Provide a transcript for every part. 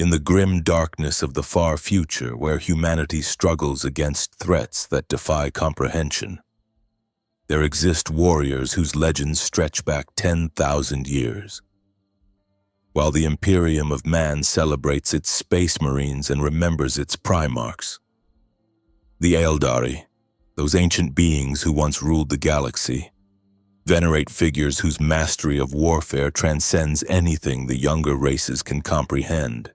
In the grim darkness of the far future where humanity struggles against threats that defy comprehension, there exist warriors whose legends stretch back 10,000 years. While the Imperium of Man celebrates its space marines and remembers its primarchs, the Aeldari, those ancient beings who once ruled the galaxy, venerate figures whose mastery of warfare transcends anything the younger races can comprehend.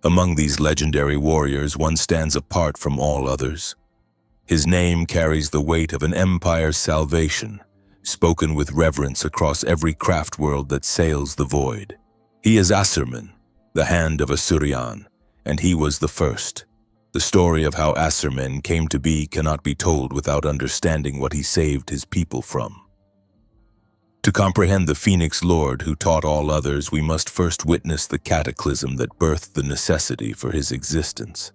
Among these legendary warriors, one stands apart from all others. His name carries the weight of an empire's salvation, spoken with reverence across every craft world that sails the void. He is Asurmen, the Hand of Asuryan, and he was the first. The story of how Asurmen came to be cannot be told without understanding what he saved his people from. To comprehend the Phoenix Lord who taught all others, we must first witness the cataclysm that birthed the necessity for his existence.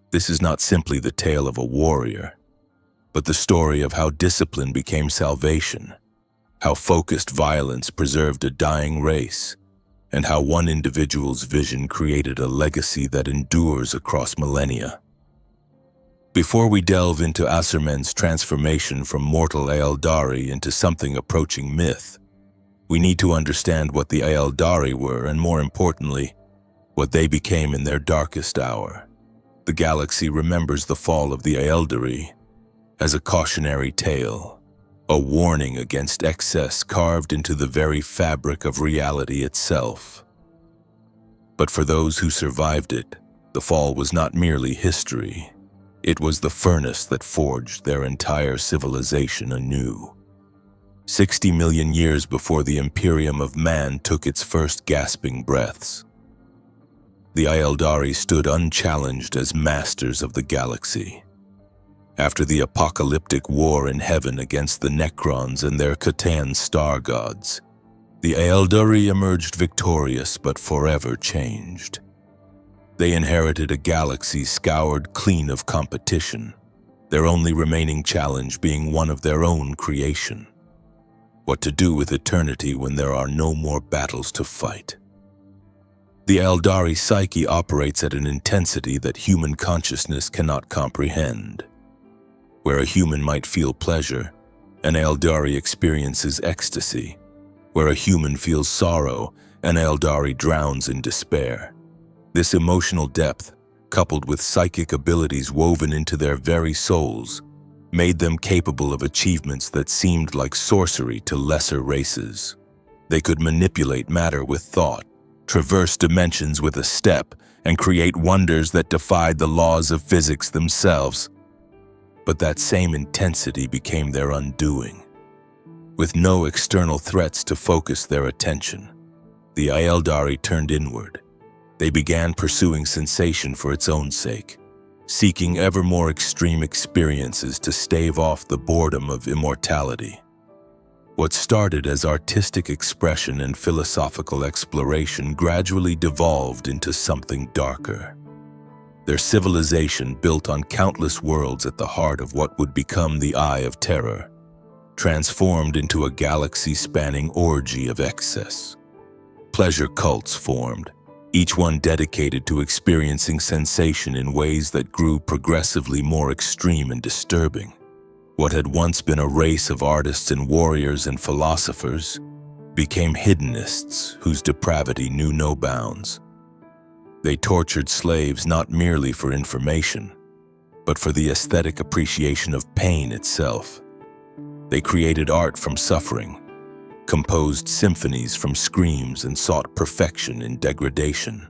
This is not simply the tale of a warrior, but the story of how discipline became salvation, how focused violence preserved a dying race, and how one individual's vision created a legacy that endures across millennia. Before we delve into Asurmen's transformation from mortal Aeldari into something approaching myth, we need to understand what the Aeldari were and, more importantly, what they became in their darkest hour. The galaxy remembers the fall of the Aeldari as a cautionary tale, a warning against excess carved into the very fabric of reality itself. But for those who survived it, the fall was not merely history. It was the furnace that forged their entire civilization anew. 60 million years before the Imperium of Man took its first gasping breaths, the Aeldari stood unchallenged as masters of the galaxy. After the apocalyptic war in heaven against the Necrons and their Catan star gods, the Aeldari emerged victorious but forever changed. They inherited a galaxy scoured clean of competition, their only remaining challenge being one of their own creation. What to do with eternity when there are no more battles to fight? The Aeldari psyche operates at an intensity that human consciousness cannot comprehend. Where a human might feel pleasure, an Aeldari experiences ecstasy. Where a human feels sorrow, an Aeldari drowns in despair. This emotional depth, coupled with psychic abilities woven into their very souls, made them capable of achievements that seemed like sorcery to lesser races. They could manipulate matter with thought, traverse dimensions with a step, and create wonders that defied the laws of physics themselves. But that same intensity became their undoing. With no external threats to focus their attention, the Aeldari turned inward. They began pursuing sensation for its own sake, seeking ever more extreme experiences to stave off the boredom of immortality. What started as artistic expression and philosophical exploration gradually devolved into something darker. Their civilization, built on countless worlds at the heart of what would become the Eye of Terror, transformed into a galaxy-spanning orgy of excess. Pleasure cults formed, each one dedicated to experiencing sensation in ways that grew progressively more extreme and disturbing. What had once been a race of artists and warriors and philosophers became hedonists whose depravity knew no bounds. They tortured slaves not merely for information, but for the aesthetic appreciation of pain itself. They created art from suffering, composed symphonies from screams, and sought perfection in degradation.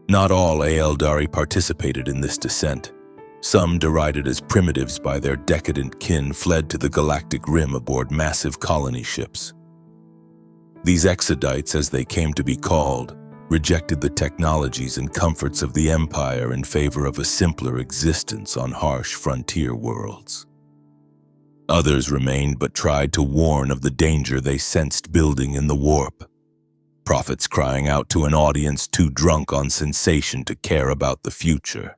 Not all Aeldari participated in this descent. Some, derided as primitives by their decadent kin, fled to the galactic rim aboard massive colony ships. These exodites, as they came to be called, rejected the technologies and comforts of the Empire in favor of a simpler existence on harsh frontier worlds. Others remained but tried to warn of the danger they sensed building in the warp, prophets crying out to an audience too drunk on sensation to care about the future.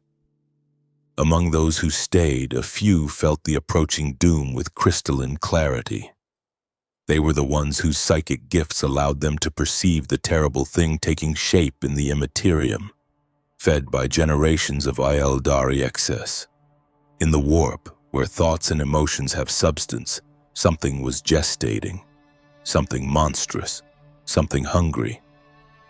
Among those who stayed, a few felt the approaching doom with crystalline clarity. They were the ones whose psychic gifts allowed them to perceive the terrible thing taking shape in the immaterium, fed by generations of Aeldari excess. In the warp, where thoughts and emotions have substance, something was gestating, something monstrous, something hungry.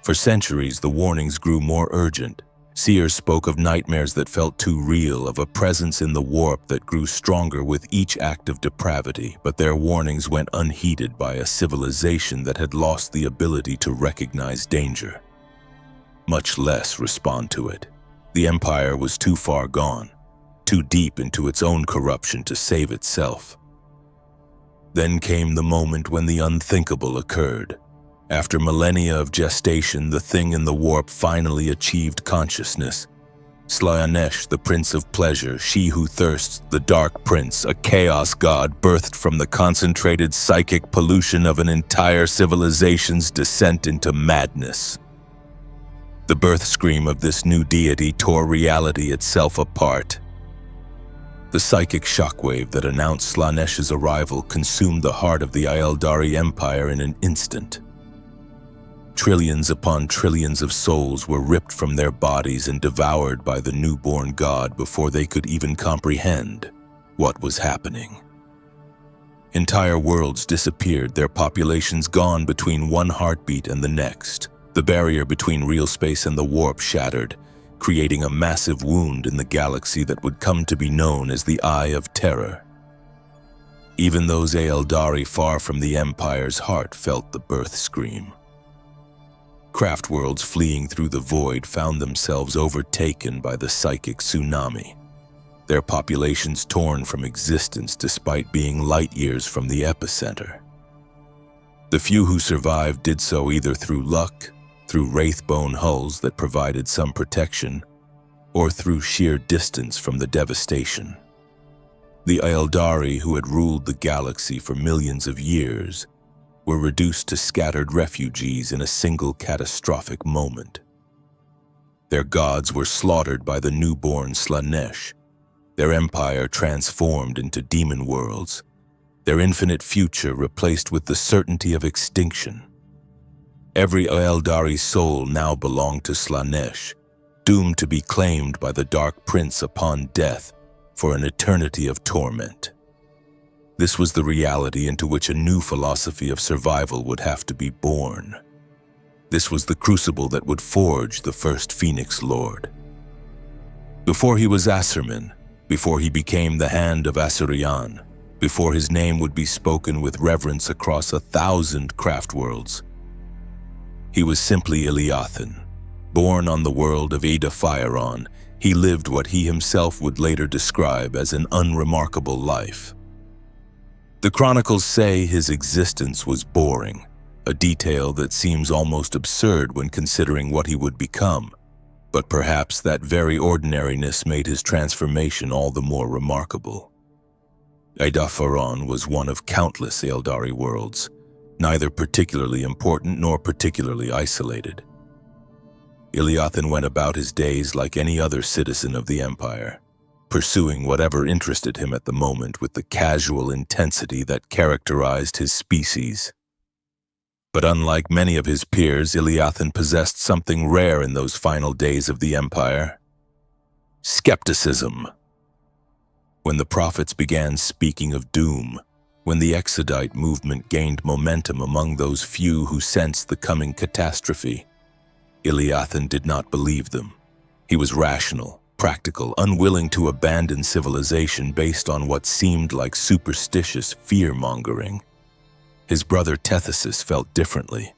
For centuries, the warnings grew more urgent. Seers spoke of nightmares that felt too real, of a presence in the warp that grew stronger with each act of depravity, but their warnings went unheeded by a civilization that had lost the ability to recognize danger, much less respond to it. The Empire was too far gone, too deep into its own corruption to save itself. Then came the moment when the unthinkable occurred. After millennia of gestation, the thing in the warp finally achieved consciousness. Slaanesh, the Prince of Pleasure, she who thirsts, the Dark Prince, a chaos god birthed from the concentrated psychic pollution of an entire civilization's descent into madness. The birth scream of this new deity tore reality itself apart. The psychic shockwave that announced Slaanesh's arrival consumed the heart of the Aeldari Empire in an instant. Trillions upon trillions of souls were ripped from their bodies and devoured by the newborn god before they could even comprehend what was happening. Entire worlds disappeared, their populations gone between one heartbeat and the next. The barrier between real space and the warp shattered, creating a massive wound in the galaxy that would come to be known as the Eye of Terror. Even those Aeldari far from the Empire's heart felt the birth scream. Craft worlds fleeing through the void found themselves overtaken by the psychic tsunami, their populations torn from existence despite being light years from the epicenter. The few who survived did so either through luck, through wraithbone hulls that provided some protection, or through sheer distance from the devastation. The Aeldari, who had ruled the galaxy for millions of years, were reduced to scattered refugees in a single catastrophic moment. Their gods were slaughtered by the newborn Slaanesh, their empire transformed into demon worlds, their infinite future replaced with the certainty of extinction. Every Aeldari soul now belonged to Slaanesh, doomed to be claimed by the Dark Prince upon death for an eternity of torment. This was the reality into which a new philosophy of survival would have to be born. This was the crucible that would forge the first Phoenix Lord. Before he was Asurmen, before he became the Hand of Asuryan, before his name would be spoken with reverence across 1,000 craft worlds, he was simply Iliathin. Born on the world of Iliathan, he lived what he himself would later describe as an unremarkable life. The chronicles say his existence was boring, a detail that seems almost absurd when considering what he would become, but perhaps that very ordinariness made his transformation all the more remarkable. Iliathan was one of countless Aeldari worlds, neither particularly important nor particularly isolated. Iliathan went about his days like any other citizen of the Empire, pursuing whatever interested him at the moment with the casual intensity that characterized his species. But unlike many of his peers, Iliathan possessed something rare in those final days of the Empire: skepticism. When the prophets began speaking of doom, when the Exodite movement gained momentum among those few who sensed the coming catastrophe, Iliathan did not believe them. He was rational, practical, unwilling to abandon civilization based on what seemed like superstitious fear-mongering. His brother Tethesis felt differently.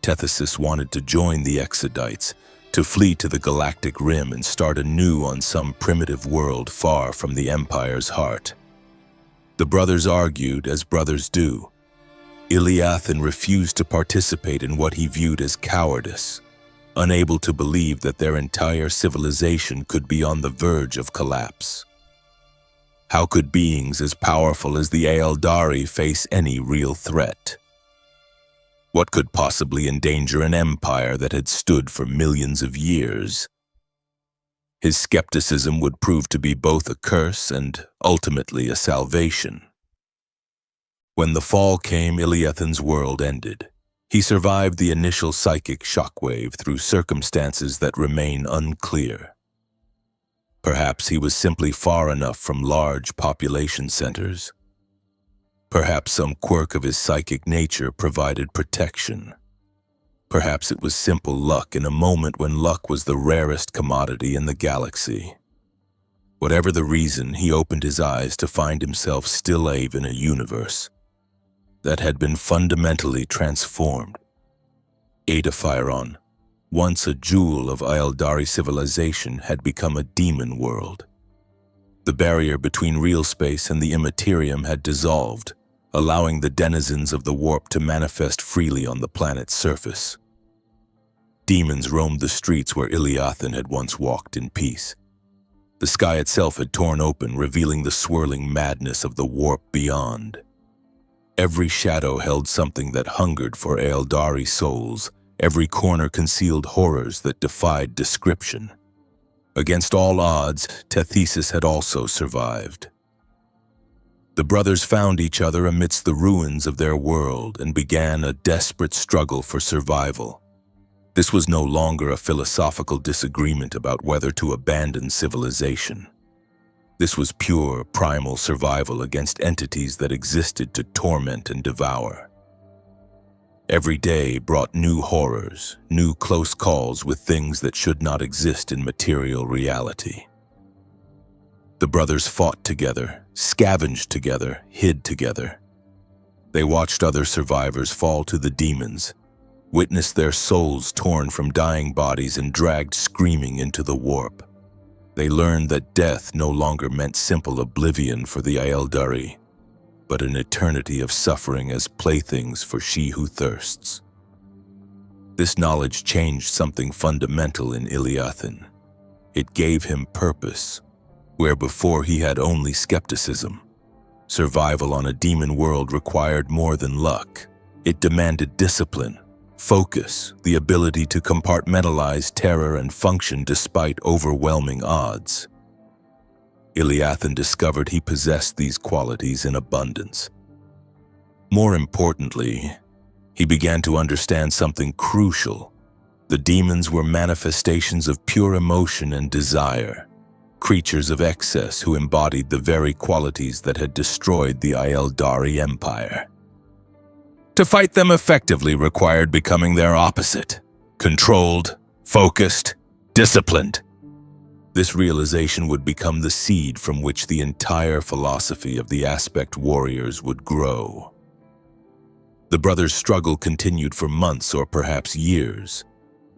Tethesis wanted to join the Exodites, to flee to the galactic rim and start anew on some primitive world far from the Empire's heart. The brothers argued as brothers do. Iliathan refused to participate in what he viewed as cowardice, unable to believe that their entire civilization could be on the verge of collapse. How could beings as powerful as the Aeldari face any real threat? What could possibly endanger an empire that had stood for millions of years? His skepticism would prove to be both a curse and ultimately a salvation. When the fall came, Iliathan's world ended. He survived the initial psychic shockwave through circumstances that remain unclear. Perhaps he was simply far enough from large population centers. Perhaps some quirk of his psychic nature provided protection. Perhaps it was simple luck in a moment when luck was the rarest commodity in the galaxy. Whatever the reason, he opened his eyes to find himself still alive in a universe that had been fundamentally transformed. Asurmen, once a jewel of Aeldari civilization, had become a demon world. The barrier between real space and the immaterium had dissolved, allowing the denizens of the warp to manifest freely on the planet's surface. Demons roamed the streets where Iliathan had once walked in peace. The sky itself had torn open, revealing the swirling madness of the warp beyond. Every shadow held something that hungered for Aeldari souls. Every corner concealed horrors that defied description. Against all odds, Tethys had also survived. The brothers found each other amidst the ruins of their world and began a desperate struggle for survival. This was no longer a philosophical disagreement about whether to abandon civilization. This was pure, primal survival against entities that existed to torment and devour. Every day brought new horrors, new close calls with things that should not exist in material reality. The brothers fought together, scavenged together, hid together. They watched other survivors fall to the demons, witnessed their souls torn from dying bodies and dragged screaming into the warp. They learned that death no longer meant simple oblivion for the Aeldari, but an eternity of suffering as playthings for she who thirsts. This knowledge changed something fundamental in Iliathin. It gave him purpose, where before he had only skepticism. Survival on a demon world required more than luck. It demanded discipline, focus, the ability to compartmentalize terror and function despite overwhelming odds. Iliathan discovered he possessed these qualities in abundance. More importantly, he began to understand something crucial. The demons were manifestations of pure emotion and desire, creatures of excess who embodied the very qualities that had destroyed the Aeldari Empire. To fight them effectively required becoming their opposite: controlled, focused, disciplined. This realization would become the seed from which the entire philosophy of the Aspect Warriors would grow. The brothers' struggle continued for months or perhaps years.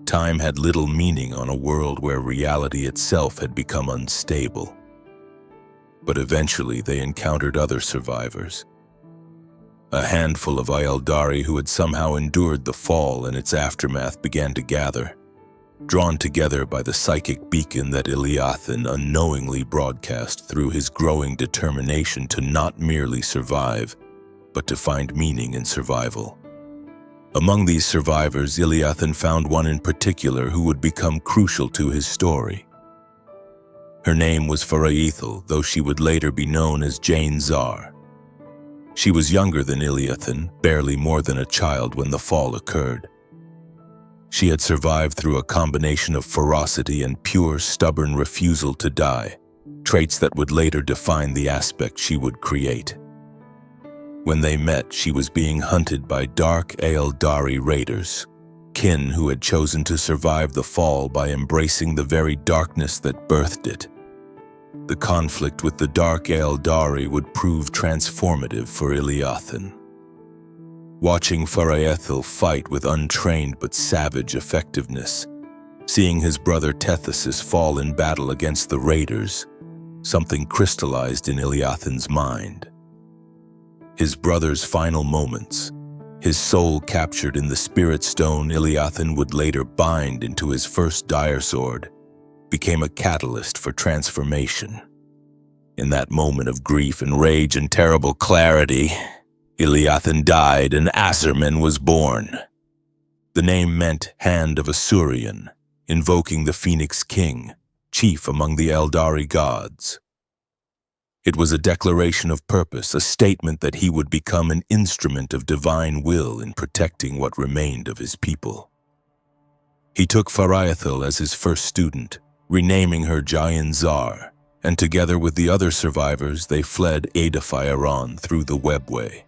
Time had little meaning on a world where reality itself had become unstable. But eventually they encountered other survivors. A handful of Aeldari who had somehow endured the fall and its aftermath began to gather, drawn together by the psychic beacon that Iliathan unknowingly broadcast through his growing determination to not merely survive, but to find meaning in survival. Among these survivors, Iliathan found one in particular who would become crucial to his story. Her name was Faraithel, though she would later be known as Jain Zar. She was younger than Iliathan, barely more than a child when the fall occurred. She had survived through a combination of ferocity and pure, stubborn refusal to die, traits that would later define the aspect she would create. When they met, she was being hunted by dark Aeldari raiders, kin who had chosen to survive the fall by embracing the very darkness that birthed it. The conflict with the dark Aeldari would prove transformative for Iliathan. Watching Faraithel fight with untrained but savage effectiveness, seeing his brother Tethys fall in battle against the raiders, something crystallized in Iliathan's mind. His brother's final moments, his soul captured in the spirit stone Iliathan would later bind into his first dire sword, became a catalyst for transformation. In that moment of grief and rage and terrible clarity, Iliathan died and Asurmen was born. The name meant Hand of Asuryan, invoking the Phoenix King, chief among the Aeldari gods. It was a declaration of purpose, a statement that he would become an instrument of divine will in protecting what remained of his people. He took Fariathil as his first student, renaming her Jain Zar, and together with the other survivors, they fled Aeldari through the webway.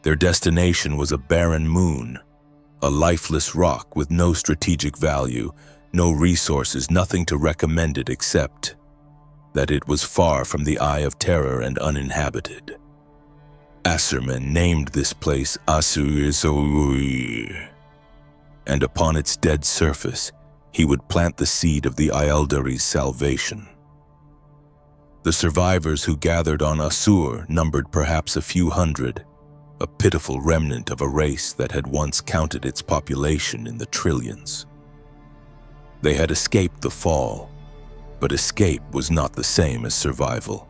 Their destination was a barren moon, a lifeless rock with no strategic value, no resources, nothing to recommend it except that it was far from the eye of terror and uninhabited. Asurmen named this place Asurya, and upon its dead surface, he would plant the seed of the Aeldari's salvation. The survivors who gathered on Asur numbered perhaps a few hundred, a pitiful remnant of a race that had once counted its population in the trillions. They had escaped the fall, but escape was not the same as survival.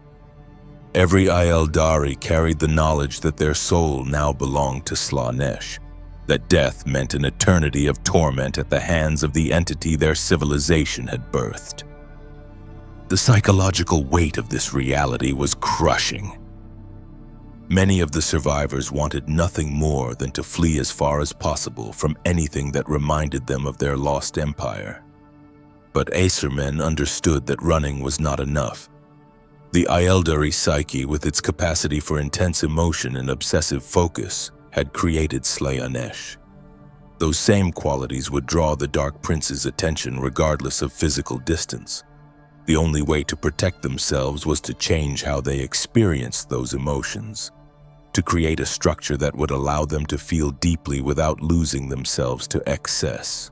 Every Aeldari carried the knowledge that their soul now belonged to Slaanesh, that death meant an eternity of torment at the hands of the entity their civilization had birthed. The psychological weight of this reality was crushing. Many of the survivors wanted nothing more than to flee as far as possible from anything that reminded them of their lost empire. But Asurmen understood that running was not enough. The Aeldari psyche, with its capacity for intense emotion and obsessive focus, had created Slaanesh. Those same qualities would draw the Dark Prince's attention regardless of physical distance. The only way to protect themselves was to change how they experienced those emotions, to create a structure that would allow them to feel deeply without losing themselves to excess.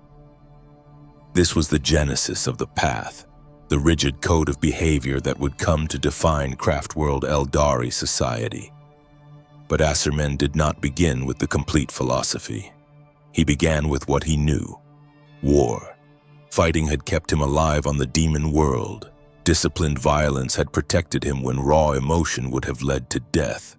This was the genesis of the path, the rigid code of behavior that would come to define Craftworld Aeldari society. But Asurmen did not begin with the complete philosophy. He began with what he knew: war. Fighting had kept him alive on the demon world. Disciplined violence had protected him when raw emotion would have led to death.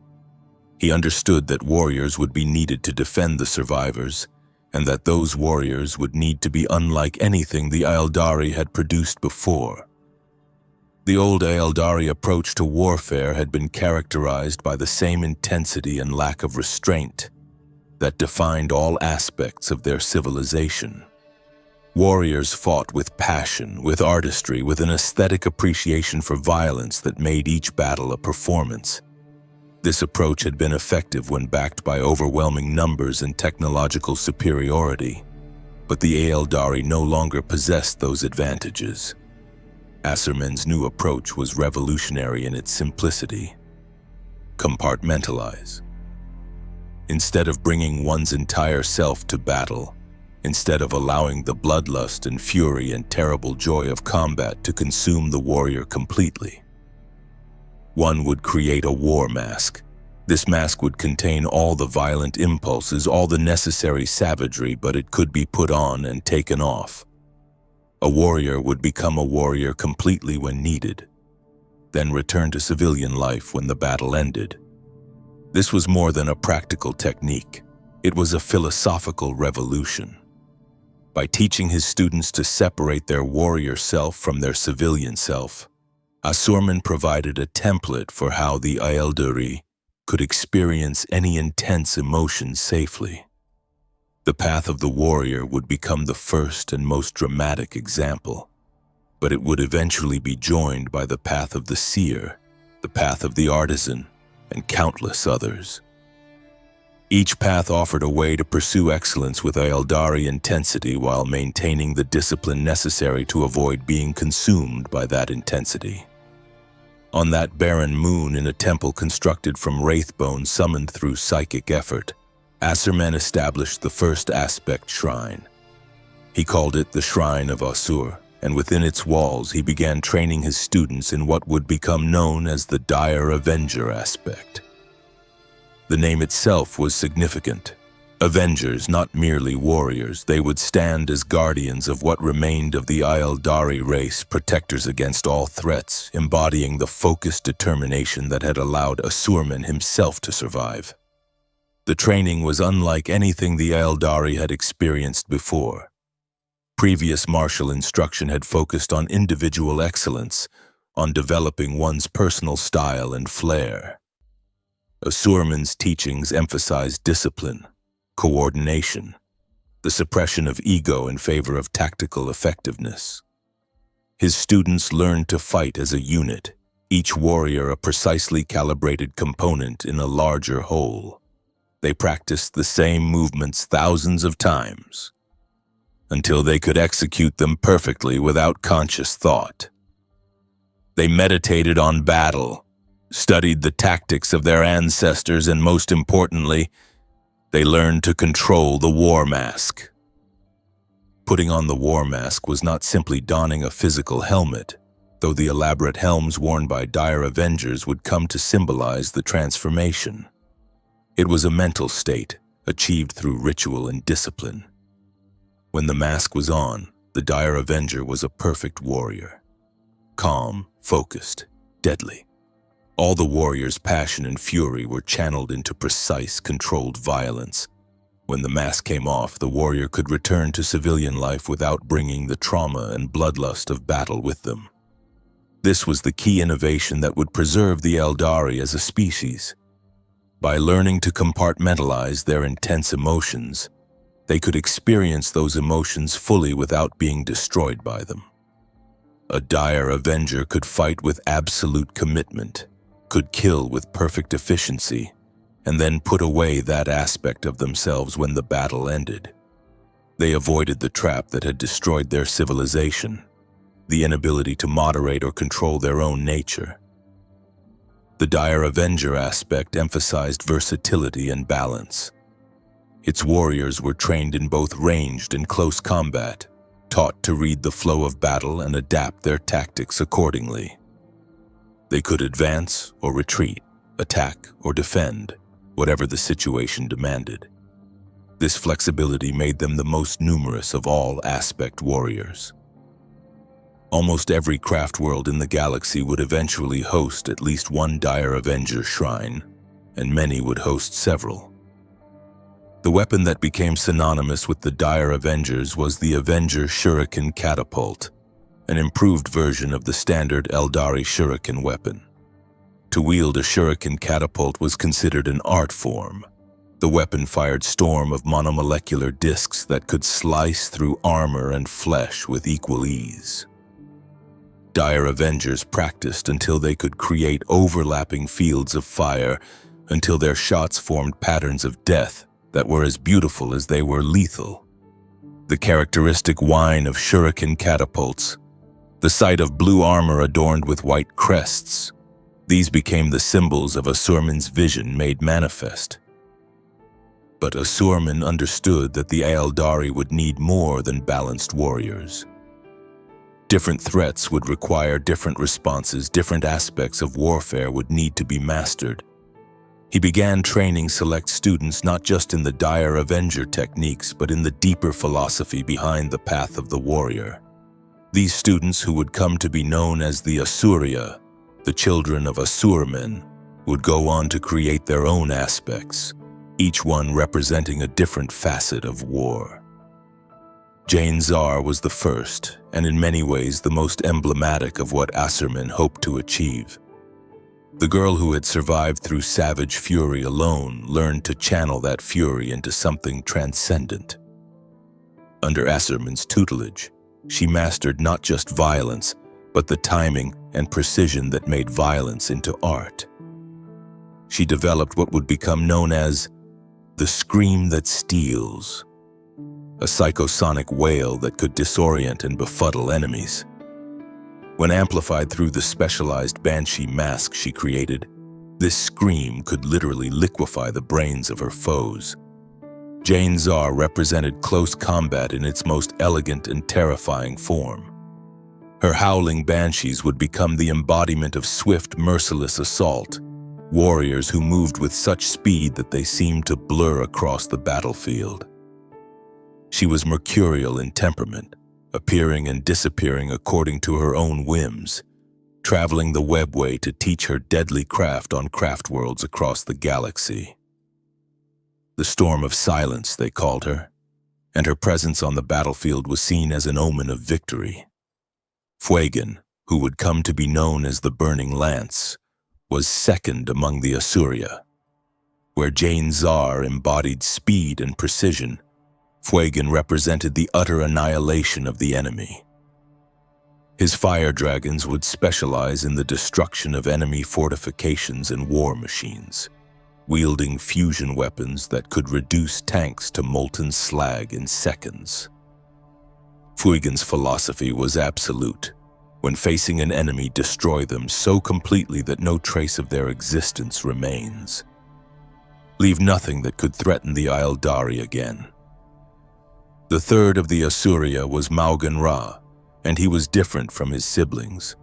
He understood that warriors would be needed to defend the survivors, and that those warriors would need to be unlike anything the Aeldari had produced before. The old Aeldari approach to warfare had been characterized by the same intensity and lack of restraint that defined all aspects of their civilization. Warriors fought with passion, with artistry, with an aesthetic appreciation for violence that made each battle a performance. This approach had been effective when backed by overwhelming numbers and technological superiority, but the Aeldari no longer possessed those advantages. Asurmen's new approach was revolutionary in its simplicity. Compartmentalize. Instead of bringing one's entire self to battle, instead of allowing the bloodlust and fury and terrible joy of combat to consume the warrior completely, one would create a war mask. This mask would contain all the violent impulses, all the necessary savagery, but it could be put on and taken off. A warrior would become a warrior completely when needed, then return to civilian life when the battle ended. This was more than a practical technique. It was a philosophical revolution. By teaching his students to separate their warrior self from their civilian self, Asurman provided a template for how the Aeldari could experience any intense emotion safely. The path of the warrior would become the first and most dramatic example, but it would eventually be joined by the path of the seer, the path of the artisan, and countless others. Each path offered a way to pursue excellence with Aeldari intensity while maintaining the discipline necessary to avoid being consumed by that intensity. On that barren moon, in a temple constructed from wraithbone summoned through psychic effort, Asurmen established the first aspect shrine. He called it the Shrine of Asur, and within its walls he began training his students in what would become known as the Dire Avenger aspect. The name itself was significant. Avengers, not merely warriors, they would stand as guardians of what remained of the Aeldari race, protectors against all threats, embodying the focused determination that had allowed Asurman himself to survive. The training was unlike anything the Aeldari had experienced before. Previous martial instruction had focused on individual excellence, on developing one's personal style and flair. Asurmen's teachings emphasized discipline, coordination, the suppression of ego in favor of tactical effectiveness. His students learned to fight as a unit, each warrior a precisely calibrated component in a larger whole. They practiced the same movements thousands of times, until they could execute them perfectly without conscious thought. They meditated on battle, studied the tactics of their ancestors, and most importantly, they learned to control the war mask. Putting on the war mask was not simply donning a physical helmet, though the elaborate helms worn by Dire Avengers would come to symbolize the transformation. It was a mental state, achieved through ritual and discipline. When the mask was on, the Dire Avenger was a perfect warrior. Calm, focused, deadly. All the warrior's passion and fury were channeled into precise, controlled violence. When the mask came off, the warrior could return to civilian life without bringing the trauma and bloodlust of battle with them. This was the key innovation that would preserve the Aeldari as a species. By learning to compartmentalize their intense emotions, they could experience those emotions fully without being destroyed by them. A Dire Avenger could fight with absolute commitment, could kill with perfect efficiency, and then put away that aspect of themselves when the battle ended. They avoided the trap that had destroyed their civilization, the inability to moderate or control their own nature. The Dire Avenger aspect emphasized versatility and balance. Its warriors were trained in both ranged and close combat, taught to read the flow of battle and adapt their tactics accordingly. They could advance or retreat, attack or defend, whatever the situation demanded. This flexibility made them the most numerous of all aspect warriors. Almost every craft world in the galaxy would eventually host at least one Dire Avenger shrine, and many would host several. The weapon that became synonymous with the Dire Avengers was the Avenger Shuriken Catapult, an improved version of the standard Aeldari shuriken weapon. To wield a shuriken catapult was considered an art form. The weapon fired storm of monomolecular discs that could slice through armor and flesh with equal ease. Dire Avengers practiced until they could create overlapping fields of fire, until their shots formed patterns of death that were as beautiful as they were lethal. The characteristic whine of shuriken catapults, the sight of blue armor adorned with white crests, these became the symbols of Asurmen's vision made manifest. But Asurmen understood that the Aeldari would need more than balanced warriors. Different threats would require different responses, different aspects of warfare would need to be mastered. He began training select students not just in the Dire Avenger techniques, but in the deeper philosophy behind the path of the warrior. These students, who would come to be known as the Asurya, the children of Asurmen, would go on to create their own aspects, each one representing a different facet of war. Jain Zar was the first, and in many ways the most emblematic of what Asurmen hoped to achieve. The girl who had survived through savage fury alone learned to channel that fury into something transcendent. Under Asurmen's tutelage, she mastered not just violence, but the timing and precision that made violence into art. She developed what would become known as the scream that steals, a psychosonic wail that could disorient and befuddle enemies. When amplified through the specialized banshee mask she created, this scream could literally liquefy the brains of her foes. Jain Zar represented close combat in its most elegant and terrifying form. Her howling banshees would become the embodiment of swift, merciless assault, warriors who moved with such speed that they seemed to blur across the battlefield. She was mercurial in temperament, appearing and disappearing according to her own whims, traveling the webway to teach her deadly craft on craft worlds across the galaxy. The Storm of Silence, they called her, and her presence on the battlefield was seen as an omen of victory. Fuegan, who would come to be known as the Burning Lance, was second among the Asurya. Where Jain Zar embodied speed and precision, Fuegan represented the utter annihilation of the enemy. His fire dragons would specialize in the destruction of enemy fortifications and war machines, wielding fusion weapons that could reduce tanks to molten slag in seconds. Fuegan's philosophy was absolute. When facing an enemy, destroy them so completely that no trace of their existence remains. Leave nothing that could threaten the Aeldari again. The third of the Asurya was Maugan Ra, and he was different from his siblings.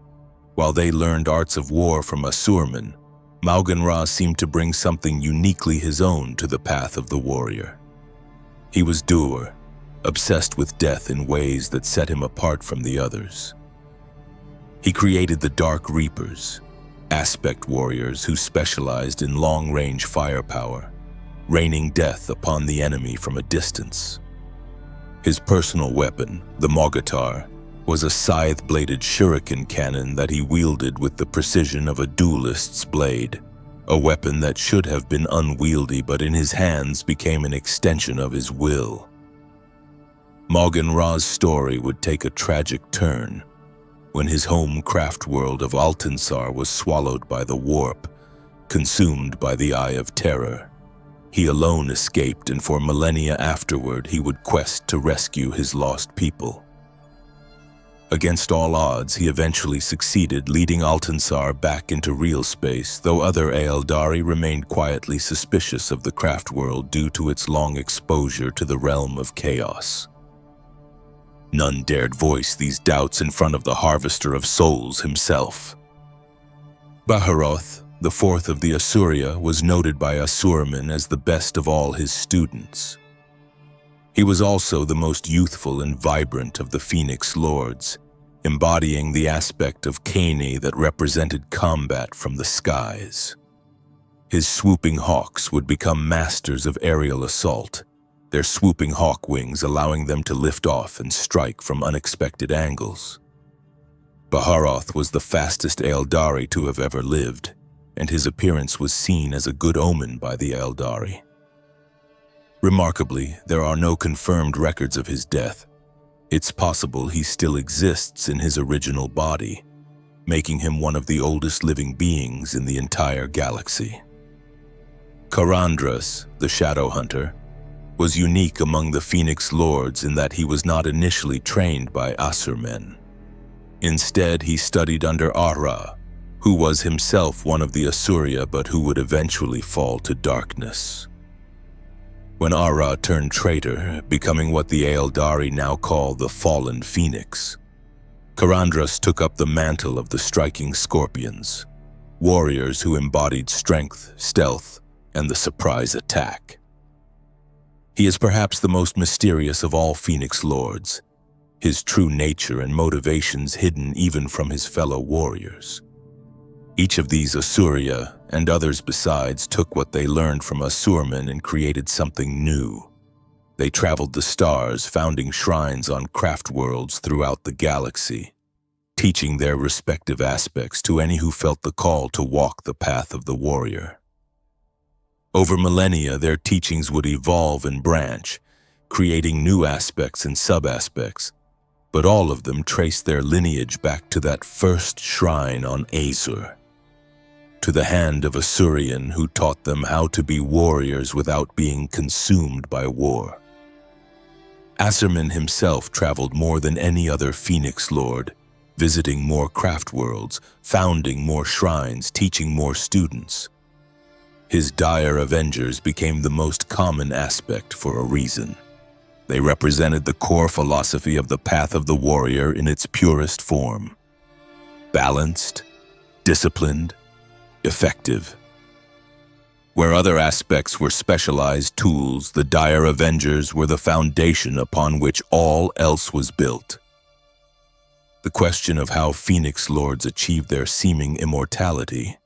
While they learned arts of war from Asurmen, Maugan Ra seemed to bring something uniquely his own to the path of the warrior. He was doer, obsessed with death in ways that set him apart from the others. He created the Dark Reapers, aspect warriors who specialized in long-range firepower, raining death upon the enemy from a distance. His personal weapon, the Mogatar, was a scythe-bladed shuriken cannon that he wielded with the precision of a duelist's blade, a weapon that should have been unwieldy but in his hands became an extension of his will. Maugan Ra's story would take a tragic turn when his home craft world of Altansar was swallowed by the warp, consumed by the Eye of Terror. He alone escaped, and for millennia afterward he would quest to rescue his lost people. Against all odds, he eventually succeeded, leading Altansar back into real space, though other Aeldari remained quietly suspicious of the craft world due to its long exposure to the realm of chaos. None dared voice these doubts in front of the Harvester of Souls himself. Baharroth, the fourth of the Asurya, was noted by Asurmen as the best of all his students. He was also the most youthful and vibrant of the Phoenix Lords, embodying the aspect of Kane that represented combat from the skies. His swooping hawks would become masters of aerial assault, their swooping hawk wings allowing them to lift off and strike from unexpected angles. Baharroth was the fastest Aeldari to have ever lived, and his appearance was seen as a good omen by the Aeldari. Remarkably, there are no confirmed records of his death. It's possible he still exists in his original body, making him one of the oldest living beings in the entire galaxy. Karandras, the Shadow Hunter, was unique among the Phoenix Lords in that he was not initially trained by Asurmen. Instead, he studied under Ra, who was himself one of the Asurya but who would eventually fall to darkness. When Ra turned traitor, becoming what the Aeldari now call the Fallen Phoenix, Karandras took up the mantle of the Striking Scorpions, warriors who embodied strength, stealth, and the surprise attack. He is perhaps the most mysterious of all Phoenix Lords, his true nature and motivations hidden even from his fellow warriors. Each of these Asurya, and others besides, took what they learned from Asurmen and created something new. They traveled the stars, founding shrines on craft worlds throughout the galaxy, teaching their respective aspects to any who felt the call to walk the path of the warrior. Over millennia, their teachings would evolve and branch, creating new aspects and sub-aspects, but all of them traced their lineage back to that first shrine on Asur, to the Hand of Asuryan who taught them how to be warriors without being consumed by war. Asurman himself traveled more than any other Phoenix Lord, visiting more craft worlds, founding more shrines, teaching more students. His Dire Avengers became the most common aspect for a reason. They represented the core philosophy of the path of the warrior in its purest form. Balanced, disciplined, effective. Where other aspects were specialized tools, the Dire Avengers were the foundation upon which all else was built. The question of how Phoenix Lords achieved their seeming immortality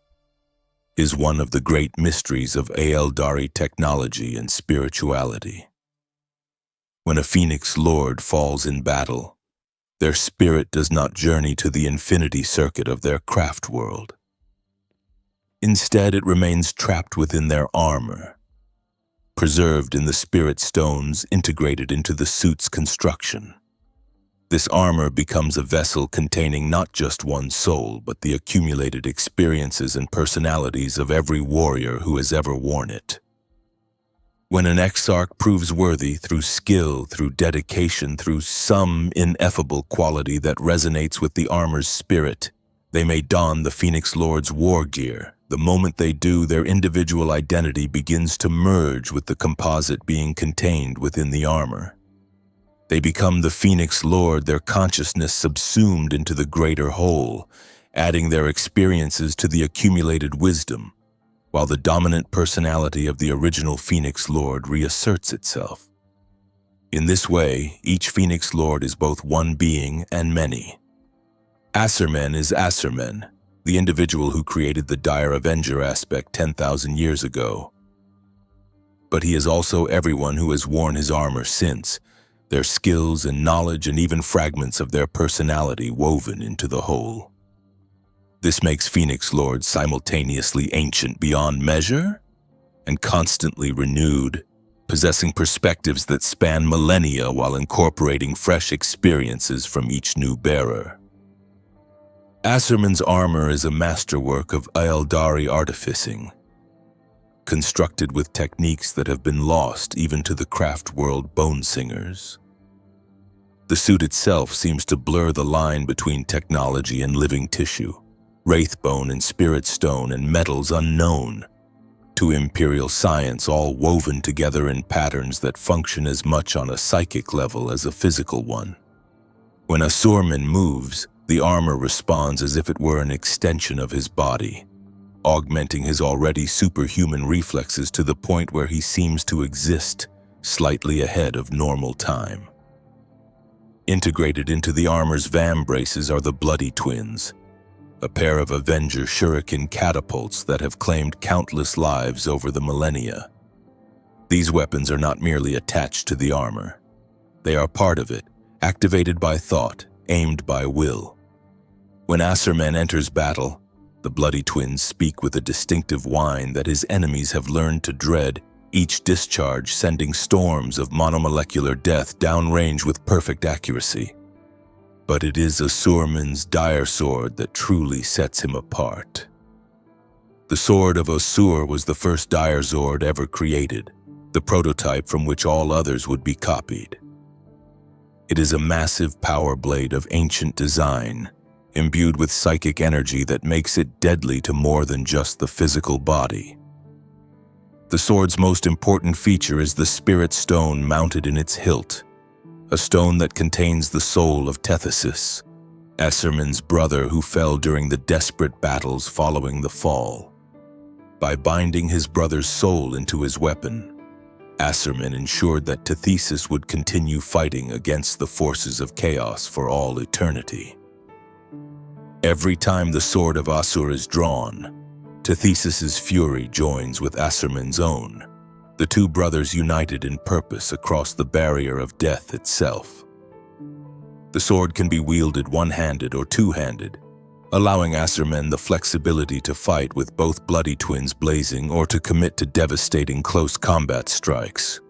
is one of the great mysteries of Aeldari technology and spirituality. When a Phoenix Lord falls in battle, Their spirit does not journey to the infinity circuit of their craft world. Instead, it remains trapped within their armor, preserved in the spirit stones integrated into the suit's construction. This armor becomes a vessel containing not just one soul, but the accumulated experiences and personalities of every warrior who has ever worn it. When an exarch proves worthy through skill, through dedication, through some ineffable quality that resonates with the armor's spirit, they may don the Phoenix Lord's wargear. The moment they do, their individual identity begins to merge with the composite being contained within the armor. They become the Phoenix Lord, their consciousness subsumed into the greater whole, adding their experiences to the accumulated wisdom, while the dominant personality of the original Phoenix Lord reasserts itself. In this way, each Phoenix Lord is both one being and many. Asurmen is Asurmen, the individual who created the Dire Avenger aspect 10,000 years ago. But he is also everyone who has worn his armor since, their skills and knowledge and even fragments of their personality woven into the whole. This makes Phoenix Lords simultaneously ancient beyond measure and constantly renewed, possessing perspectives that span millennia while incorporating fresh experiences from each new bearer. Asurman's armor is a masterwork of Aeldari artificing, constructed with techniques that have been lost even to the craft world bone singers. The suit itself seems to blur the line between technology and living tissue, wraithbone and spirit stone and metals unknown to imperial science, all woven together in patterns that function as much on a psychic level as a physical one. When Asurman moves, the armor responds as if it were an extension of his body, augmenting his already superhuman reflexes to the point where he seems to exist slightly ahead of normal time. Integrated into the armor's vambraces are the Bloody Twins, a pair of Avenger shuriken catapults that have claimed countless lives over the millennia. These weapons are not merely attached to the armor. They are part of it, activated by thought, aimed by will. When Asurman enters battle, the Bloody Twins speak with a distinctive whine that his enemies have learned to dread, each discharge sending storms of monomolecular death downrange with perfect accuracy. But it is Asurman's dire sword that truly sets him apart. The Sword of Asur was the first dire Zord ever created, the prototype from which all others would be copied. It is a massive power blade of ancient design, imbued with psychic energy that makes it deadly to more than just the physical body. The sword's most important feature is the spirit stone mounted in its hilt, a stone that contains the soul of Tethesis, Asurman's brother who fell during the desperate battles following the fall. By binding his brother's soul into his weapon, Asurman ensured that Tethesis would continue fighting against the forces of chaos for all eternity. Every time the Sword of Asur is drawn, Tethesis's fury joins with Asurman's own, the two brothers united in purpose across the barrier of death itself. The sword can be wielded one-handed or two-handed, allowing Asurmen the flexibility to fight with both Bloody Twins blazing or to commit to devastating close combat strikes.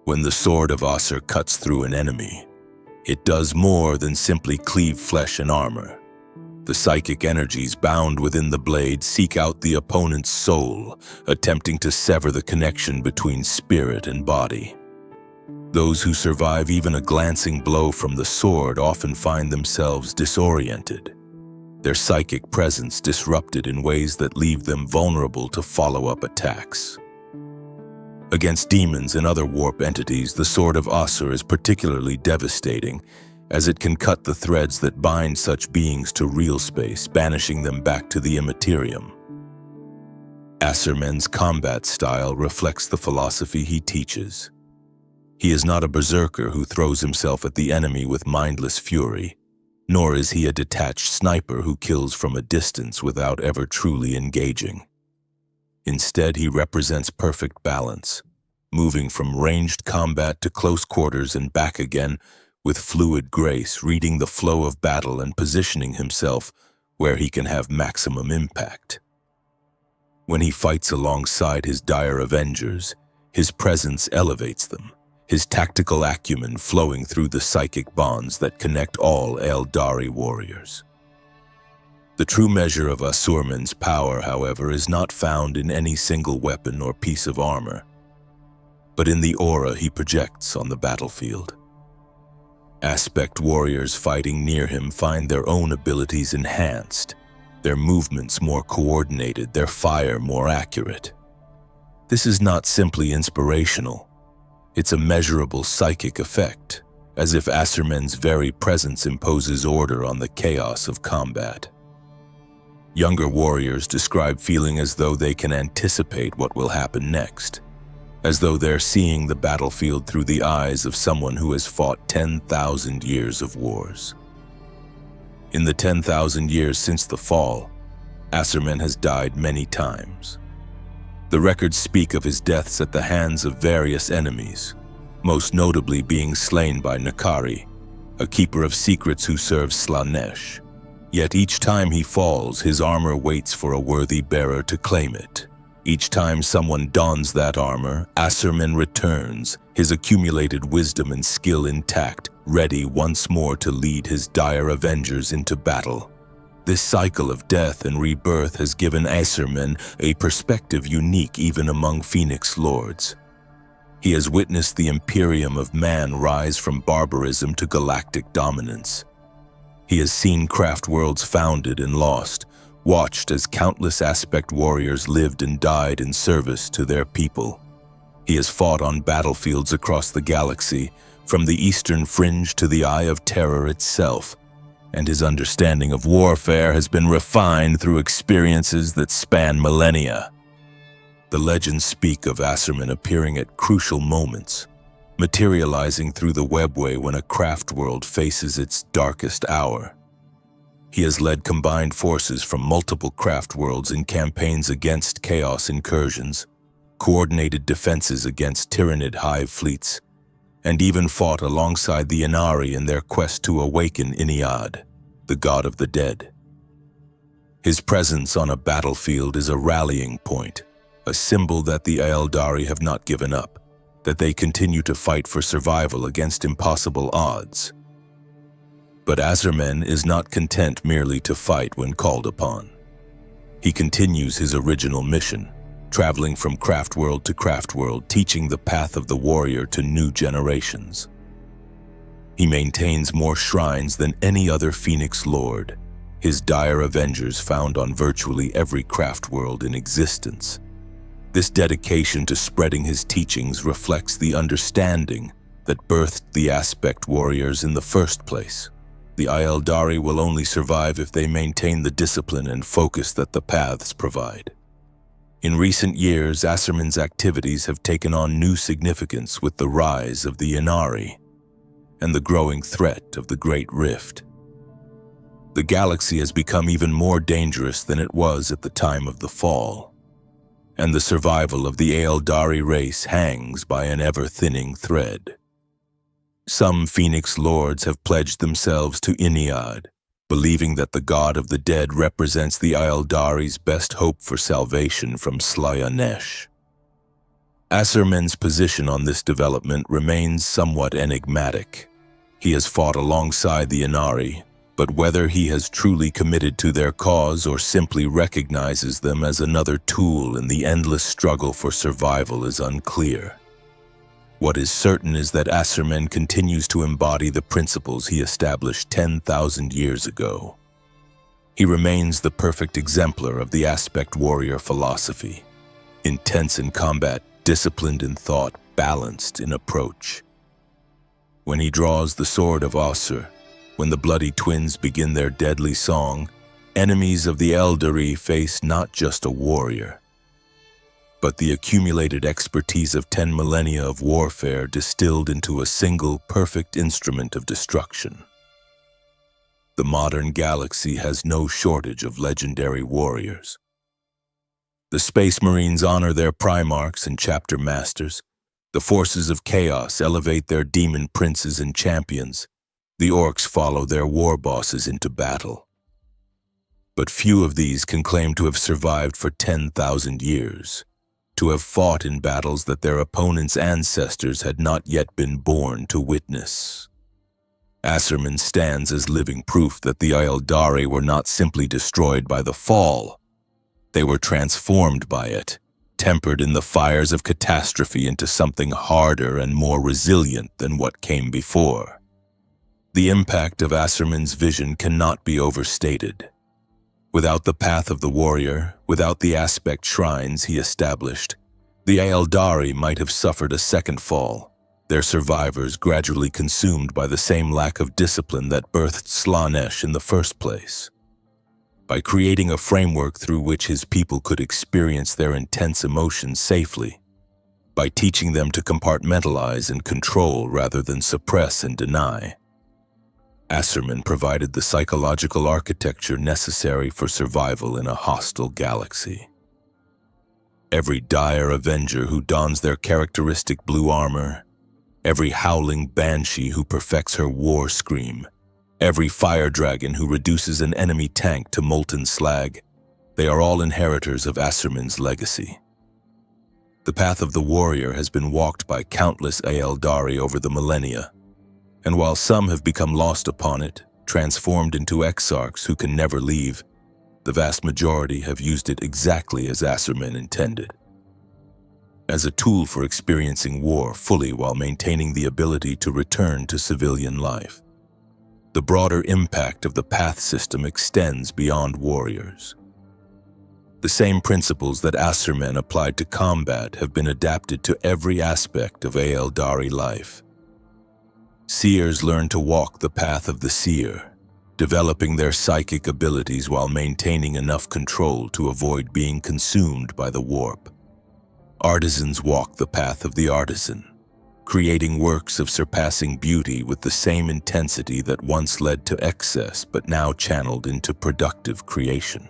When the Sword of Asur cuts through an enemy, it does more than simply cleave flesh and armor. The psychic energies bound within the blade seek out the opponent's soul, attempting to sever the connection between spirit and body. Those who survive even a glancing blow from the sword often find themselves disoriented, their psychic presence disrupted in ways that leave them vulnerable to follow-up attacks. Against demons and other warp entities, the Sword of Asur is particularly devastating, as it can cut the threads that bind such beings to real space, banishing them back to the immaterium. Asurmen's combat style reflects the philosophy he teaches. He is not a berserker who throws himself at the enemy with mindless fury, nor is he a detached sniper who kills from a distance without ever truly engaging. Instead, he represents perfect balance, moving from ranged combat to close quarters and back again with fluid grace, reading the flow of battle and positioning himself where he can have maximum impact. When he fights alongside his Dire Avengers, his presence elevates them, his tactical acumen flowing through the psychic bonds that connect all Aeldari warriors. The true measure of Asurmen's power, however, is not found in any single weapon or piece of armor, but in the aura he projects on the battlefield. Aspect warriors fighting near him find their own abilities enhanced, their movements more coordinated, their fire more accurate. This is not simply inspirational. It's a measurable psychic effect, as if Asurmen's very presence imposes order on the chaos of combat. Younger warriors describe feeling as though they can anticipate what will happen next, as though they're seeing the battlefield through the eyes of someone who has fought 10,000 years of wars. In the 10,000 years since the fall, Asurmen has died many times. The records speak of his deaths at the hands of various enemies, most notably being slain by Nakari, a keeper of secrets who serves Slaanesh. Yet each time he falls, his armor waits for a worthy bearer to claim it. Each time someone dons that armor, Asurmen returns, his accumulated wisdom and skill intact, ready once more to lead his Dire Avengers into battle. This cycle of death and rebirth has given Asurmen a perspective unique even among Phoenix Lords. He has witnessed the imperium of man rise from barbarism to galactic dominance. He has seen craft worlds founded and lost, watched as countless aspect warriors lived and died in service to their people. He has fought on battlefields across the galaxy, from the eastern fringe to the Eye of Terror itself, and his understanding of warfare has been refined through experiences that span millennia. The legends speak of Asurmen appearing at crucial moments, materializing through the webway when a craft world faces its darkest hour. He has led combined forces from multiple craft worlds in campaigns against chaos incursions, coordinated defenses against Tyrannid hive fleets, and even fought alongside the Inari in their quest to awaken Iliathan, the god of the dead. His presence on a battlefield is a rallying point, a symbol that the Aeldari have not given up, that they continue to fight for survival against impossible odds. But Asurmen is not content merely to fight when called upon. He continues his original mission, traveling from craft world to craft world, teaching the path of the warrior to new generations. He maintains more shrines than any other Phoenix Lord, his Dire Avengers found on virtually every craft world in existence. This dedication to spreading his teachings reflects the understanding that birthed the aspect warriors in the first place. The Aeldari will only survive if they maintain the discipline and focus that the paths provide. In recent years, Asurmen's activities have taken on new significance with the rise of the Inari and the growing threat of the Great Rift. The galaxy has become even more dangerous than it was at the time of the fall, and the survival of the Aeldari race hangs by an ever-thinning thread. Some Phoenix Lords have pledged themselves to Iliathan, believing that the god of the dead represents the Aeldari's best hope for salvation from Slaanesh. Asurmen's position on this development remains somewhat enigmatic. He has fought alongside the Inari, but whether he has truly committed to their cause or simply recognizes them as another tool in the endless struggle for survival is unclear. What is certain is that Asurmen continues to embody the principles he established 10,000 years ago. He remains the perfect exemplar of the aspect warrior philosophy, intense in combat, disciplined in thought, balanced in approach. When he draws the Sword of Asur, when the bloody twins begin their deadly song, enemies of the Aeldari face not just a warrior, but the accumulated expertise of 10 millennia of warfare distilled into a single perfect instrument of destruction. The modern galaxy has no shortage of legendary warriors. The Space Marines honor their Primarchs and Chapter Masters. The forces of chaos elevate their demon princes and champions, The orcs follow their war bosses into battle. But few of these can claim to have survived for 10,000 years, to have fought in battles that their opponents' ancestors had not yet been born to witness. Asurmen stands as living proof that the Aeldari were not simply destroyed by the fall. They were transformed by it, tempered in the fires of catastrophe into something harder and more resilient than what came before. The impact of Asurmen's vision cannot be overstated. Without the path of the warrior, without the aspect shrines he established, the Aeldari might have suffered a second fall, their survivors gradually consumed by the same lack of discipline that birthed Slaanesh in the first place. By creating a framework through which his people could experience their intense emotions safely, by teaching them to compartmentalize and control rather than suppress and deny, Asurmen provided the psychological architecture necessary for survival in a hostile galaxy. Every Dire Avenger who dons their characteristic blue armor, every howling banshee who perfects her war scream, every fire dragon who reduces an enemy tank to molten slag, they are all inheritors of Asurmen's legacy. The path of the warrior has been walked by countless Aeldari over the millennia, and while some have become lost upon it, transformed into exarchs who can never leave, the vast majority have used it exactly as Asurmen intended. As a tool for experiencing war fully while maintaining the ability to return to civilian life. The broader impact of the path system extends beyond warriors. The same principles that Asurmen applied to combat have been adapted to every aspect of Aeldari life. Seers learn to walk the path of the seer, developing their psychic abilities while maintaining enough control to avoid being consumed by the warp. Artisans walk the path of the artisan, creating works of surpassing beauty with the same intensity that once led to excess but now channeled into productive creation.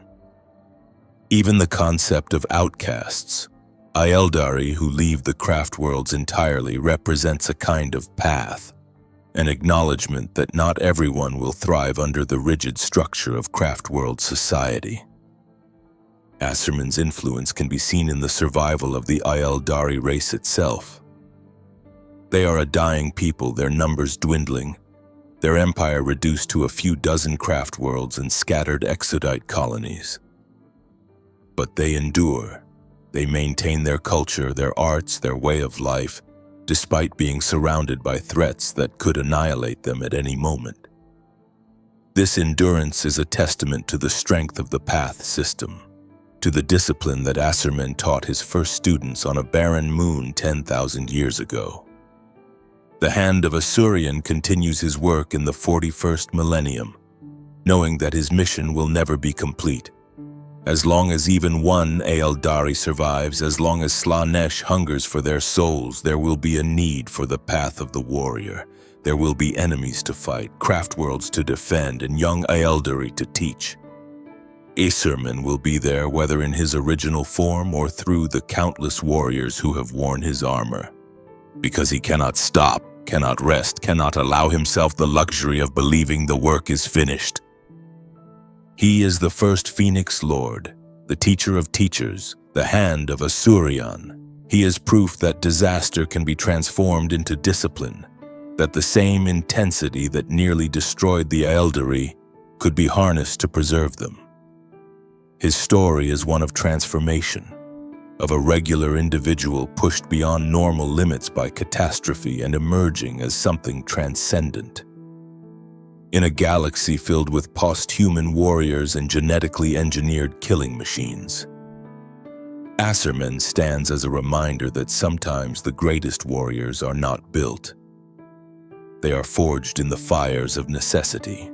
Even the concept of outcasts, Aeldari who leave the craft worlds entirely, represents a kind of path, an acknowledgement that not everyone will thrive under the rigid structure of craft world society. Asurmen's influence can be seen in the survival of the Aeldari race itself. They are a dying people, their numbers dwindling, their empire reduced to a few dozen craft worlds and scattered exodite colonies. But they endure. They maintain their culture, their arts, their way of life, despite being surrounded by threats that could annihilate them at any moment. This endurance is a testament to the strength of the path system, to the discipline that Asurmen taught his first students on a barren moon 10,000 years ago. The Hand of Asuryan continues his work in the 41st millennium, knowing that his mission will never be complete. As long as even one Aeldari survives, as long as Slaanesh hungers for their souls, there will be a need for the path of the warrior. There will be enemies to fight, craft worlds to defend, and young Aeldari to teach. Asurmen will be there whether in his original form or through the countless warriors who have worn his armor. Because he cannot stop, cannot rest, cannot allow himself the luxury of believing the work is finished. He is the first Phoenix Lord, the teacher of teachers, the Hand of Asuryan. He is proof that disaster can be transformed into discipline, that the same intensity that nearly destroyed the Aeldari could be harnessed to preserve them. His story is one of transformation, of a regular individual pushed beyond normal limits by catastrophe and emerging as something transcendent. In a galaxy filled with post-human warriors and genetically engineered killing machines, Asurmen stands as a reminder that sometimes the greatest warriors are not built. They are forged in the fires of necessity.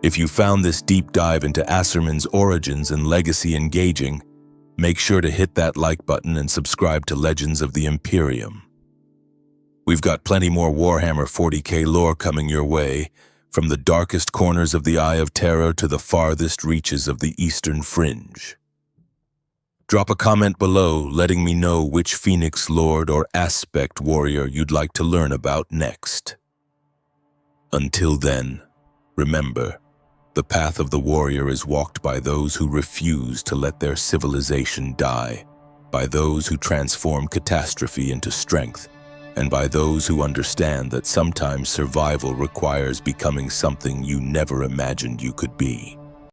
If you found this deep dive into Asurmen's origins and legacy engaging, make sure to hit that like button and subscribe to Legends of the Imperium. We've got plenty more Warhammer 40k lore coming your way, from the darkest corners of the Eye of Terror to the farthest reaches of the Eastern Fringe. Drop a comment below letting me know which Phoenix Lord or Aspect Warrior you'd like to learn about next. Until then, remember, the path of the warrior is walked by those who refuse to let their civilization die, by those who transform catastrophe into strength, and by those who understand that sometimes survival requires becoming something you never imagined you could be.